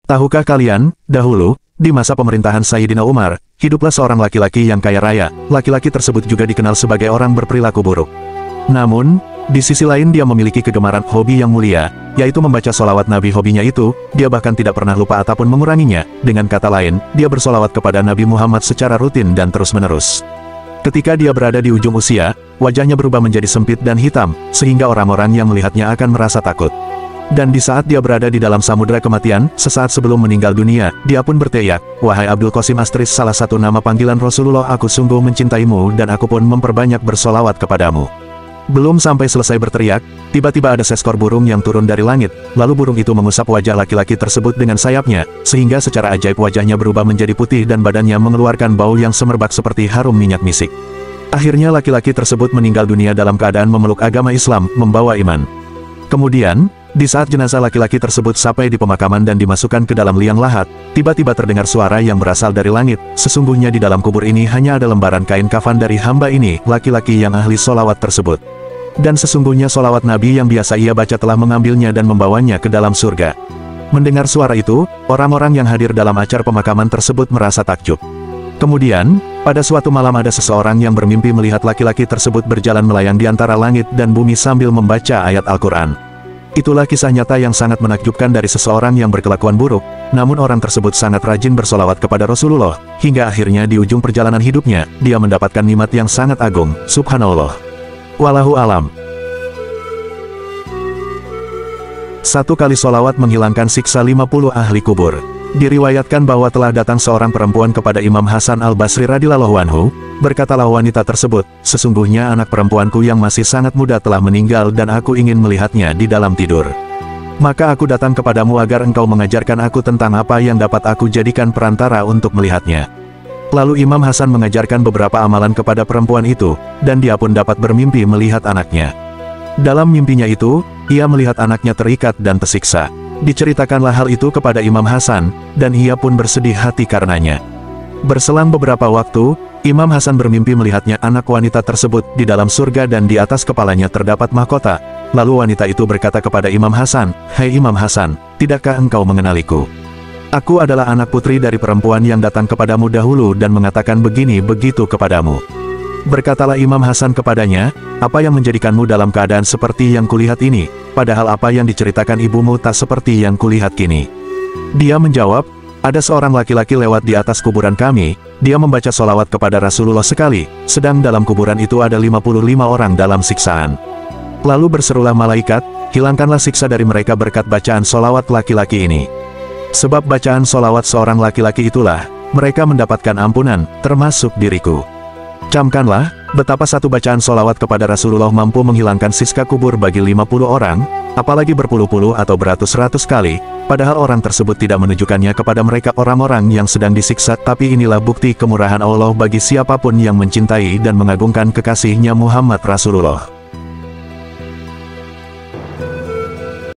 Tahukah kalian, dahulu, di masa pemerintahan Sayyidina Umar, hiduplah seorang laki-laki yang kaya raya. Laki-laki tersebut juga dikenal sebagai orang berperilaku buruk. Namun, di sisi lain dia memiliki kegemaran hobi yang mulia, yaitu membaca solawat Nabi. Hobinya itu, dia bahkan tidak pernah lupa ataupun menguranginya. Dengan kata lain, dia bersolawat kepada Nabi Muhammad secara rutin dan terus-menerus. Ketika dia berada di ujung usia, wajahnya berubah menjadi sempit dan hitam, sehingga orang-orang yang melihatnya akan merasa takut. Dan di saat dia berada di dalam samudera kematian, sesaat sebelum meninggal dunia, dia pun berteriak, "Wahai Abdul Qasim Astris, salah satu nama panggilan Rasulullah, aku sungguh mencintaimu dan aku pun memperbanyak bersolawat kepadamu." Belum sampai selesai berteriak, tiba-tiba ada seekor burung yang turun dari langit, lalu burung itu mengusap wajah laki-laki tersebut dengan sayapnya, sehingga secara ajaib wajahnya berubah menjadi putih dan badannya mengeluarkan bau yang semerbak seperti harum minyak misik. Akhirnya laki-laki tersebut meninggal dunia dalam keadaan memeluk agama Islam, membawa iman. Kemudian, di saat jenazah laki-laki tersebut sampai di pemakaman dan dimasukkan ke dalam liang lahat, tiba-tiba terdengar suara yang berasal dari langit. Sesungguhnya di dalam kubur ini hanya ada lembaran kain kafan dari hamba ini, laki-laki yang ahli solawat tersebut. Dan sesungguhnya solawat Nabi yang biasa ia baca telah mengambilnya dan membawanya ke dalam surga. Mendengar suara itu, orang-orang yang hadir dalam acara pemakaman tersebut merasa takjub. Kemudian, pada suatu malam ada seseorang yang bermimpi melihat laki-laki tersebut berjalan melayang di antara langit dan bumi sambil membaca ayat Al-Quran. Itulah kisah nyata yang sangat menakjubkan dari seseorang yang berkelakuan buruk, namun orang tersebut sangat rajin bersolawat kepada Rasulullah, hingga akhirnya di ujung perjalanan hidupnya, dia mendapatkan nikmat yang sangat agung, subhanallah. Wallahu alam. 1 kali solawat menghilangkan siksa 50 ahli kubur. Diriwayatkan bahwa telah datang seorang perempuan kepada Imam Hasan al-Basri radhiyallahu anhu, berkatalah wanita tersebut, "Sesungguhnya anak perempuanku yang masih sangat muda telah meninggal dan aku ingin melihatnya di dalam tidur. Maka aku datang kepadamu agar engkau mengajarkan aku tentang apa yang dapat aku jadikan perantara untuk melihatnya." Lalu Imam Hasan mengajarkan beberapa amalan kepada perempuan itu, dan dia pun dapat bermimpi melihat anaknya. Dalam mimpinya itu, ia melihat anaknya terikat dan tersiksa. Diceritakanlah hal itu kepada Imam Hasan, dan ia pun bersedih hati karenanya. Berselang beberapa waktu, Imam Hasan bermimpi melihatnya anak wanita tersebut di dalam surga dan di atas kepalanya terdapat mahkota. Lalu wanita itu berkata kepada Imam Hasan, "Hai Imam Hasan, tidakkah engkau mengenaliku? Aku adalah anak putri dari perempuan yang datang kepadamu dahulu dan mengatakan begini begitu kepadamu." Berkatalah Imam Hasan kepadanya, "Apa yang menjadikanmu dalam keadaan seperti yang kulihat ini, padahal apa yang diceritakan ibumu tak seperti yang kulihat kini?" Dia menjawab, "Ada seorang laki-laki lewat di atas kuburan kami, dia membaca solawat kepada Rasulullah sekali, sedang dalam kuburan itu ada 55 orang dalam siksaan. Lalu berserulah malaikat, hilangkanlah siksa dari mereka berkat bacaan solawat laki-laki ini. Sebab bacaan solawat seorang laki-laki itulah, mereka mendapatkan ampunan, termasuk diriku. Camkanlah, betapa satu bacaan solawat kepada Rasulullah mampu menghilangkan siksa kubur bagi 50 orang, apalagi berpuluh-puluh atau beratus-ratus kali, padahal orang tersebut tidak menunjukkannya kepada mereka orang-orang yang sedang disiksa. Tapi inilah bukti kemurahan Allah bagi siapapun yang mencintai dan mengagungkan kekasihnya Muhammad Rasulullah."